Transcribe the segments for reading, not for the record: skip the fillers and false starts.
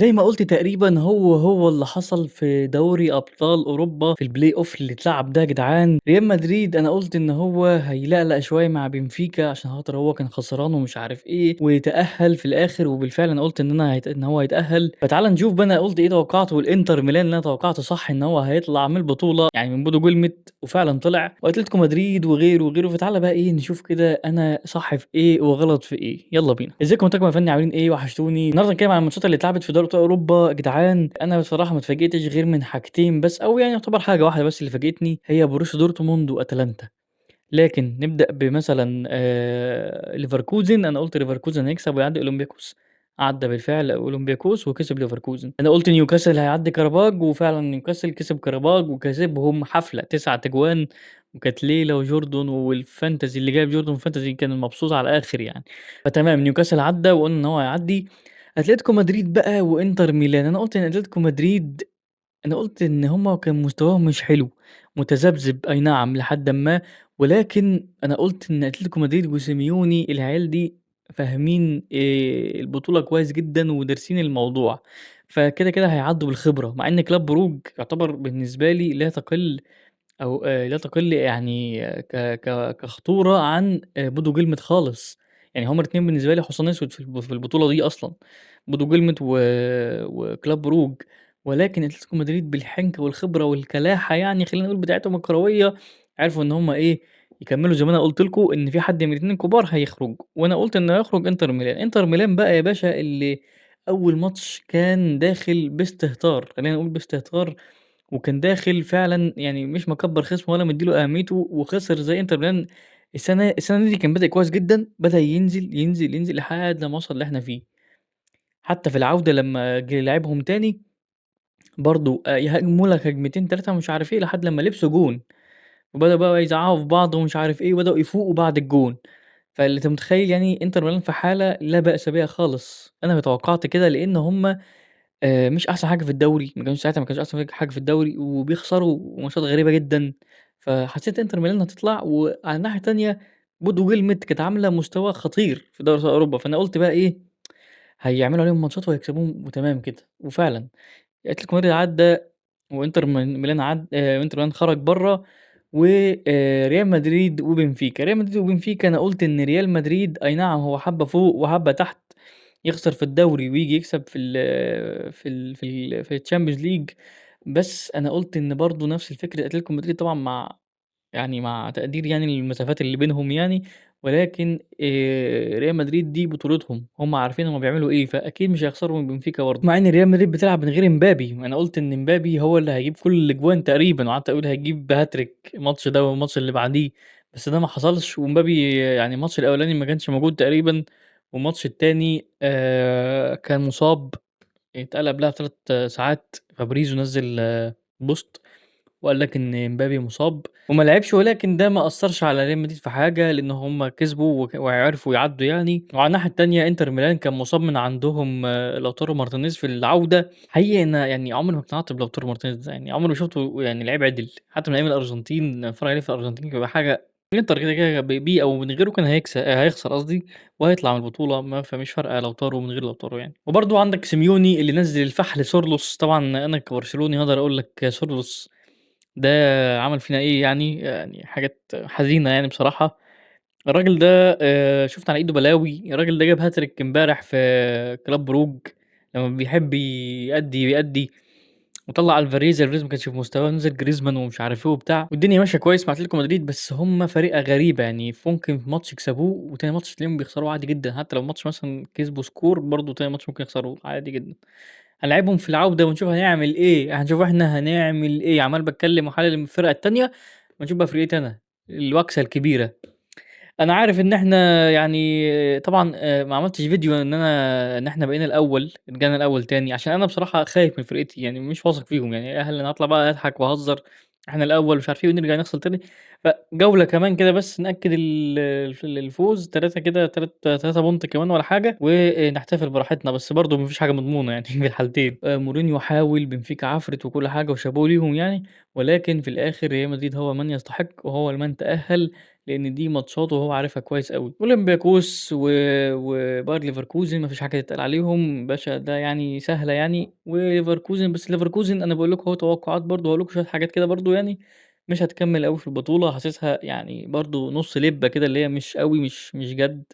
زي ما قُلت تقريبًا هو اللي حصل في دوري أبطال أوروبا في الplay off اللي اتلعب ده يا جدعان. ريال مدريد أنا قُلت إن هو هيلقلق شوية مع بنفيكا عشان خاطر هو كان خسران ومش عارف إيه، وتأهّل في الآخر وبالفعل أنا قُلت إن هو هيتأهّل. فتعالَ نشوف بقى أنا قُلت إيه توقعته والإنتر ميلان اللي أنا توقعته صح إن هو هيطلع من البطولة يعني من بودو جلمت وفعلًا طلع، وأتلتيكو مدريد وغيره، وغيره. فتعالَ بقى إيه نشوف كده أنا صح في إيه وغلط في إيه، يالّا بينا. ازيكم يا طاقم يا فني عاملين إيه؟ وحشتوني. النهارده هنتكلم عن الماتشات اللي اتلعبت في دوري أبطال أوروبا يا جدعان. أنا بصراحة ما اتفاجئتش غير من حاجتين بس، أو يعني يعتبر حاجة واحدة بس اللي فاجئتني، هي بروسيا دورتموند وأتلانتا. لكن نبدأ بمثلًا ليفركوزن. أنا قُلت ليفركوزن هيكسب ويعدّي أولمبياكوس، عدّى بالفعل أولمبياكوس وكسب ليفركوزن. أنا قُلت نيوكاسل هيعدّي كاراباغ وفعلًا نيوكاسل كسب كاراباغ وكسبهم حفلة 9 تجوان، وكانت ليلة وجوردن والفانتزي اللي جايب جوردن فانتزي كان مبسوط على الآخر يعني. فتمام نيوكاسل عدّى وقُلنا إن هو هيعدّي. أتلتيكو مدريد بقى وإنتر ميلان. أنا قُلت إن هُم كان مستواهم مش حلو، متذبذب أي نعم لحدٍ ما، ولكن أنا قُلت إن أتلتيكو مدريد وسيميوني العيال دي فاهمين البطولة كويس جدًا ودارسين الموضوع، فكده هيعدّوا بالخبرة، مع إن كلاب بروج يعتبر بالنسبة لي لا تقل يعني كخطورة عن بودو جلمت خالص. يعني هُم الاتنين بالنسبة لي حصان أسود في البطولة دي أصلًا، بودو جلمت وكلاب بروج. ولكن أتلتيكو مدريد بالحنكة والخبرة والكلاحة يعني خلّينا نقول بتاعتهم الكروية، عرفوا إن هُم إيه، يكمّلوا زي ما أنا قُلت لكم إن في حد من الاتنين الكبار هيخرج، وأنا قُلت إنه هيخرج إنتر ميلان. إنتر ميلان بقى يا باشا اللي أول ماتش كان داخل باستهتار، خلّينا نقول باستهتار، وكان داخل فعلًا يعني مش مكبّر خصمه ولا مدّي له أهميته وخسر زي إنتر ميلان. السنة دي كان بادئ كويس جدًا، بدأ ينزل لحد لمّا وصل اللي إحنا فيه. حتى في العودة لمّا جه لعبهم تاني برضه يهاجموا لك هجمتين 3 ومش عارف إيه لحد لمّا لبسوا جون، وبدأوا بقى يزعّقوا في بعض ومش عارف إيه، وبدأوا يفوقوا بعد الجون. فاللي أنت متخيّل يعني إنتر ميلان في حالة لا بأس بها خالص. أنا توقعت كده لإن هُم مش أحسن حاجة في الدوري، ما كانوش أحسن حاجة في الدوري، وبيخسروا ماتشات غريبة جدًا. فحسيت إنتر ميلان هتطلع، وعلى الناحية التانية بودو جيلمت كانت عاملة مستوى خطير في دوري أبطال أوروبا. فأنا قُلت بقى إيه، هيعملوا عليهم ماتشات وهيكسبوهم وتمام كده، وفعلًا أتلتيكو مدريد عدّى وإنتر ميلان إنتر ميلان خرج برّه. و ريال مدريد وبنفيكا. ريال مدريد وبنفيكا أنا قُلت إن ريال مدريد أي نعم هو حبّة فوق وحبّة تحت، يخسر في الدوري وييجي يكسب في الChampions League. بس أنا قُلت إن برضه نفس الفكرة أتلتيكو مدريد طبعًا مع تقديري يعني للمسافات اللي بينهم يعني، ولكن ريال مدريد دي بطولتهم، هم عارفين هم بيعملوا إيه، فأكيد مش هيخسروا من بنفيكا برضه، مع إن ريال مدريد بتلعب من غير امبابي. أنا قُلت إن امبابي هو اللي هيجيب كل الأجوان تقريبًا، وقعدت أقول هيجيب هاتريك الماتش ده والماتش اللي بعديه، بس ده ما حصلش. وامبابي يعني الماتش الأولاني ما كانش موجود تقريبًا، والماتش التاني كان مصاب، اتقال قبلها ب3 ساعات فابريزو نزّل بوست وقال لك إن امبابي مصاب وما لعبش، ولكن ده ما أثّرش على ريال مدريد في حاجة، لإن هم كسبوا وعرفوا يعدّوا يعني. وعلى الناحية التانية إنتر ميلان كان مصاب من عندهم لوتارو مارتينيز في العودة. حقيقي أنا يعني عمري ما اقتنعت بلوتارو مارتينيز ده، يعني عمري ما شُفته يعني لعيب عِدِل، حتى من أيام الأرجنتين أتفرّج عليه في الأرجنتين بيبقى حاجة. إنتر كده بيه أو من غيره كان هيخسر قصدي، وهيطلع من البطولة فمش فارقة لوتارو من غير لوتارو يعني. وبرضه عندك سيميوني اللي نزّل الفحل سورلوس. طبعًا أنا كبرشلوني هاقدر أقول لك سورلوس ده عمل فينا إيه يعني، يعني حاجات حزينة يعني بصراحة. الراجل ده شُفت على إيده بلاوي. الراجل ده جاب هاتريك امبارح في كلاب بروج، لمّا بيحب يأدّي بيأدّي، وطلّع ألفاريز ما كانش في مستواه، نزل جريزمان ومش عارف إيه وبتاع، والدنيا ماشية كويس مع أتلتيكو مدريد. بس هُم فريقة غريبة يعني، ممكن في ماتش يكسبوه وتاني ماتش تلاقيهم بيخسروه عادي جدًا، حتى لو ماتش مثلًا كسبوا سكور برضه تاني ماتش ممكن يخسروه عادي جدًا. هنلاعبهم في العودة ونشوف هنعمل إيه، هنشوف إحنا هنعمل إيه. عمّال باتكلم واحلل من الفرقة التانية، ونشوف بقى فرقتي أنا، الوكسة الكبيرة. أنا عارف إن إحنا يعني طبعًا ما عملتش فيديو إن إحنا بقينا الأول، رجعنا الأول تاني، عشان أنا بصراحة خايف من فرقتي، يعني مش واثق فيهم. يعني هل أنا هاطلع بقى أضحك وأهزر إحنا الأول ومش عارف إيه ونرجع نخسر تاني؟ فجولة كمان كده بس نأكد الفوز 3 كده 3 بونت كمان والّا حاجة، ونحتفل براحتنا. بس برضه ما فيش حاجة مضمونة يعني في الحالتين. مورينيو حاول، بنفيكا عفرِت وكل حاجة وشابوه ليهم يعني، ولكن في الآخر ريال مدريد هو من يستحق وهو من تأهل لإن دي ماتشاته وهو عارفها كويس أوي. أولمبياكوس وباير ليفركوزن ما فيش حاجة تتقال عليهم، باشا ده يعني سهلة يعني، وليفركوزن بس ليفركوزن أنا باقول لكم أهو توقعات برضه، هاقول لكم شوية حاجات كده برضه يعني، مش هتكمّل أوي في البطولة، حاسسها يعني برضه نُص لِبّة كده اللي هي مش أوي مش جَد.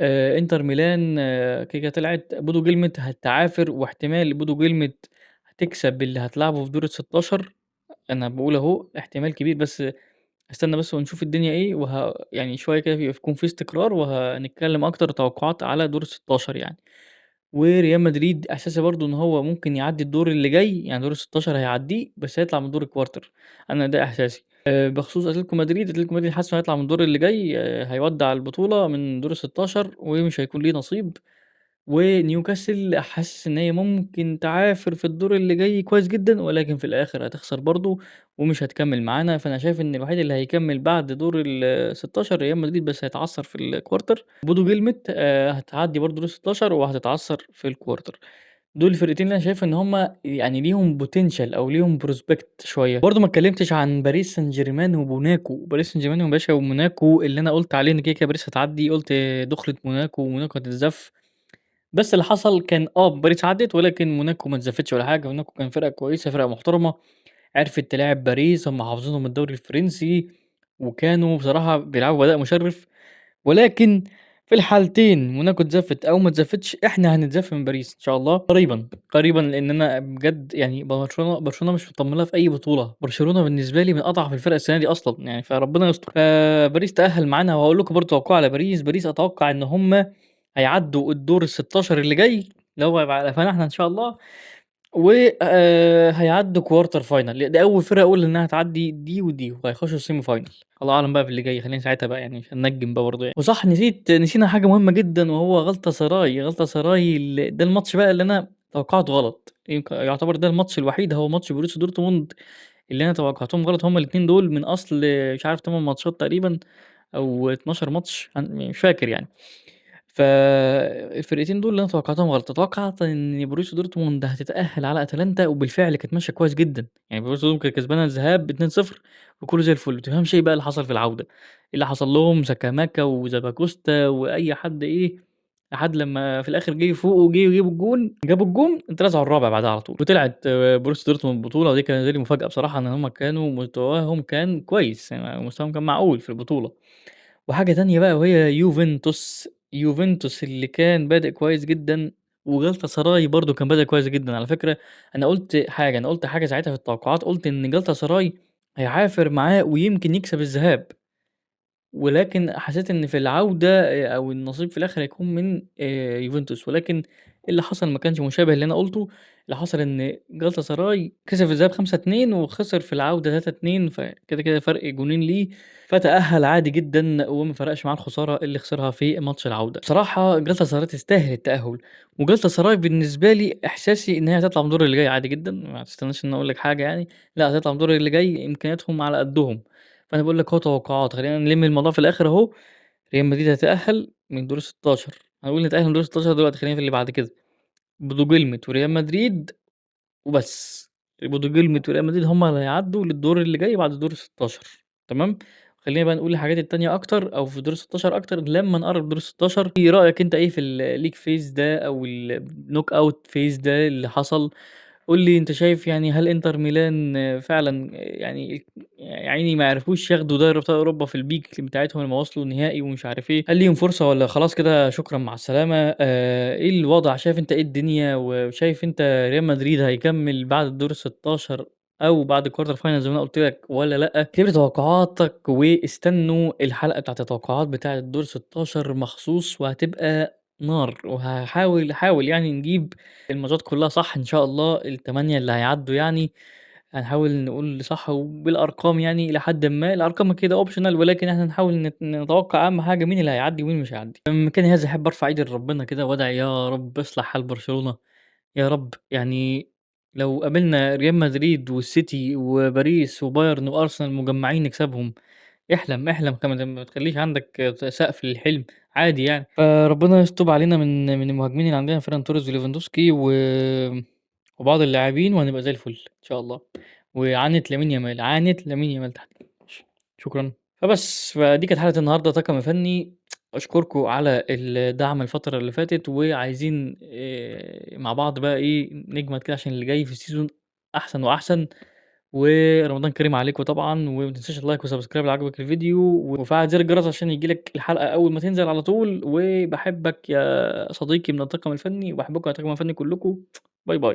إنتر ميلان كده، كده طلعت، بودو جلمت هتعافر واحتمال بودو جلمت هتكسب اللي هتلاعبه في دور ال16. أنا باقول أهو احتمال كبير، بس استنى بس ونشوف الدنيا إيه، يعني شوية كده يكون في استقرار وهنتكلم أكتر توقعات على دور ال16 يعني. وريال مدريد إحساسي برضه إن هو ممكن يعدّي الدور اللي جاي، يعني دور ال16 هيعدّيه بس هيطلع من دور الكوارتر، أنا ده إحساسي. بخصوص أتلتيكو مدريد حاسه هيطلع من الدور اللي جاي، هيودّع البطولة من دور ال16 ومش هيكون ليه نصيب. ونيوكاسل حاسس إن هي ممكن تعافر في الدور اللي جاي كويس جدًا، ولكن في الآخر هتخسر برضه ومش هتكمّل معانا، فأنا شايف إن الوحيد اللي هيكمّل بعد دور ال16 ريال مدريد بس هيتعثّر في الكوارتر. بودو جلمت هتعدّي برضه دور ال16 وهتتعثّر في الكوارتر. دول الفرقتين اللي أنا شايف إن هُم يعني ليهم potential أو ليهم prospect شوية. برضه ما اتكلمتش عن باريس سان جيرمان وموناكو، باريس سان جيرمان يا باشا وموناكو اللي أنا قُلت عليه إن كده، كده باريس هتعدّي، قُلت دُخلة موناكو وموناكو هتتزَّف. بس اللي حصل كان باريس عدِّت ولكن موناكو ما اتزفتش ولا حاجة، موناكو كان فرقة كويسة، فرقة محترمة، عرفت تلاعب باريس، هم حافظينهم الدوري الفرنسي، وكانوا بصراحة بيلعبوا أداء مشرِّف، ولكن في الحالتين موناكو اتزفت أو ما اتزفتش، إحنا هنتزف من باريس إن شاء الله قريبًا، قريبًا، لإن أنا بجد يعني برشلونة مش مطمّن لها في أي بطولة، برشلونة بالنسبة لي من أضعف الفرق السنة دي أصلًا يعني، فربنا يستر. فباريس تأهّل معانا وهاقول لكم برضه توقُّعي على باريس، باريس أتوقع إن هم هيعدّوا الدور ال16 اللي جاي، اللي هو هيبقى على قفانا إحنا إن شاء الله، و هيعدّوا quarter final، دي أول فرقة أقول إنها هتعدّي دي ودي، وهيخشوا الsemi final. الله أعلم بقى باللي جاي، خلّينا ساعتها بقى يعني مش هننجّم بقى برضه يعني. وصح نسينا حاجة مهمة جدًا وهو غالطة سراي ده الماتش بقى اللي أنا توقعته غلط، يعتبر ده الماتش الوحيد، هو ماتش بروسيا دورتموند اللي أنا توقعتهم غلط، هُم الاتنين دول من أصل مش عارف 8 ماتشات تقريبًا أو 12 ماتش، مش فاكر يعني. فالفرقتين دول اللي أنا توقعتهم غلط، توقعت إن بروسيا دورتموند هتتأهل على أتلانتا وبالفعل كانت ماشية كويس جدًا، يعني بروسيا دورتموند كانت كسبانة الذهاب 2-0 وكلّه زي الفل، ما تفهمش إيه بقى اللي حصل في العودة، إيه اللي حصل لهم ساكاماكا وزاباكوستا وأي حد إيه، لحد لمّا في الآخر جه يفوقوا وجه يجيبوا الجون، جابوا الجون اترزعوا الرابع بعدها على طول، وطلعت بروسيا دورتموند البطولة، ودي كانت بالنسبة لي مفاجأة بصراحة إن هُم كانوا مستواهم كان كويس، يعني مستواهم كان معقول في البطولة. وحاجة تانية بقى وهي يوفنتوس اللي كان بادئ كويس جدًا، وجالاتا سراي برضه كان بادئ كويس جدًا، على فكرة أنا قُلت حاجة ساعتها في التوقعات، قُلت إن جالاتا سراي هيعافر معاه ويمكن يكسب الذهاب. ولكن حسيت إن في العودة أو النصيب في الآخر هيكون من يوفنتوس، ولكن اللي حصل ما كانش مشابه للي أنا قُلته، اللي حصل إن جالاتا سراي كسب في الذهاب 5-2 وخسر في العودة 3-2 فكده، كده فرق جونين ليه، فتأهّل عادي جدًا وما فرقش معاه الخسارة اللي خسرها في ماتش العودة. بصراحة جالاتا سراي تستاهل التأهُّل، وجالاتا سراي بالنسبة لي إحساسي إن هي هتطلع من الدور اللي جاي عادي جدًا، ما تستناش إن أنا أقول لك حاجة يعني، لأ هتطلع من الدور اللي جاي إمكانياتهم على قدّهم. فأنا باقول لك أهو توقعات، خلّينا نلِم الموضوع في الآخر أهو، ريال مدريد هيتأهّل من دور ال16، هنقول نتأهّل من دور ال16 دلوقتي خلّينا في اللي بعد كده، بودو جلمت وريال مدريد وبس، بودو جلمت وريال مدريد هُم اللي هيعدّوا للدور اللي جاي بعد دور ال16 تمام، خلّينا بقى نقول الحاجات التانية أكتر أو في دور ال16 أكتر لمّا نقرّب دور ال16. إيه رأيك أنت إيه في الleague phase ده أو الknock out phase ده اللي حصل؟ قُل لي أنت شايف يعني هل إنتر ميلان فعلًا يعني يا عيني ما عرفوش ياخدوا دوري أبطال أوروبا في الpeak بتاعتهم لمّا وصلوا النهائي ومش عارف إيه، هل ليهم فرصة والّا خلاص كده شكرًا مع السلامة؟ إيه الوضع شايف أنت إيه الدنيا، وشايف أنت ريال مدريد هيكمّل بعد الدور ال16 أو بعد الquarter final زي ما أنا قُلت لك والّا لأ؟ اكتب لي توقعاتك واستنوا الحلقة بتاعة التوقعات بتاعة دور ال16 مخصوص وهتبقى نار، حاول يعني نجيب الماتشات كلّها صح إن شاء الله، ال8 اللي هيعدّوا يعني هنحاول نقول صح وبالأرقام يعني إلى حدٍ ما، الأرقام كده optional ولكن إحنا نحاول نتوقع أهم حاجة مين اللي هيعدّي ومين مش هيعدّي. من مكاني هذا أحب أرفع إيدي لربنا كده وأدعي يا رب اصلح حال برشلونة، يا رب يعني لو قابلنا ريال مدريد والسيتي وباريس وبايرن وأرسنال مجمّعين نكسبهم، احلم ما تخلّيش عندك سقف للحلم، عادي يعني. فربنا يستر علينا من المهاجمين اللي عندنا فيران توريس وليفاندوسكي وبعض اللاعبين وهنبقى زي الفل إن شاء الله. وعانت لامين يامال، عانت لامين يامال تحديدًا. شكرًا. فدي كانت حلقة النهارده طاقم فني. أشكركم على الدعم الفترة اللي فاتت، وعايزين مع بعض بقى إيه نجمد كده عشان اللي جاي في السيزون أحسن وأحسن. ورمضان كريم عليكم طبعًا، وما تنساش اللايك وسبسكرايب لو عجبك الفيديو، وفعّل زر الجرس عشان ييجي لك الحلقة أول ما تنزل على طول. وباحبك يا صديقي من الطاقم الفني، وباحبكم يا طاقم الفني كلكم. باي باي.